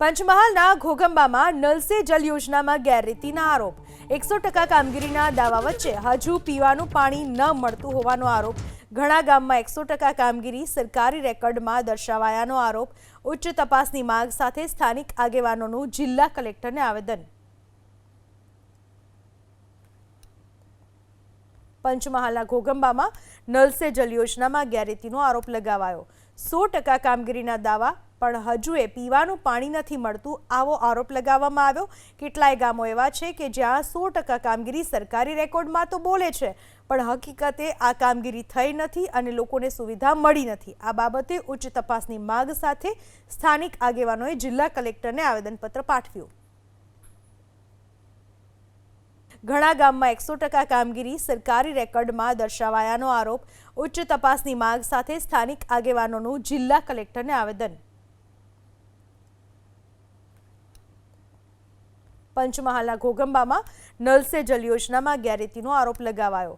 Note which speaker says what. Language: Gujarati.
Speaker 1: પંચમહાલના ઘોગંબામાં નલ સે જલ યોજનામાં ગેરરીતિના આરોપ 100% કામગીરીના દાવા વચ્ચે હજુ પીવાનું પાણી ન મળતું હોવાનો આરોપ ઘણા ગામમાં 100% કામગીરી સરકારી રેકોર્ડમાં દર્શાવાયાનો આરોપ ઉચ્ચ તપાસની માંગ સાથે સ્થાનિક આગેવાનોનું જિલ્લા કલેક્ટરને આવેદન પંચમહાલના ઘોગંબામાં નલ સે જલ યોજનામાં ગેરરીતિનો આરોપ લગાવાયો 100% કામગીરીના દાવા પણ હજુએ પીવાનું પાણી નથી મળતું આવો આરોપ લગાવવામાં આવ્યો કેટલાય ગામો એવા છે કે જ્યાં 100% કામગીરી સરકારી રેકોર્ડમાં તો બોલે છે પણ હકીકતે આ કામગીરી થઈ નથી અને લોકોને સુવિધા મળી નથી આ બાબતે ઉચ્ચ તપાસની માંગ સાથે સ્થાનિક આગેવાનોએ જિલ્લા કલેક્ટરને આવેદનપત્ર પાઠવ્યું ઘણા ગામમાં 100% કામગીરી સરકારી રેકોર્ડમાં દર્શાવાયાનો આરોપ ઉચ્ચ તપાસની માંગ સાથે સ્થાનિક આગેવાનોનું જિલ્લા કલેક્ટરને આવેદન પંચમહાલના ઘોગંબામાં નલ સે જલ યોજનામાં ગેરરીતિનો આરોપ લગાવાયો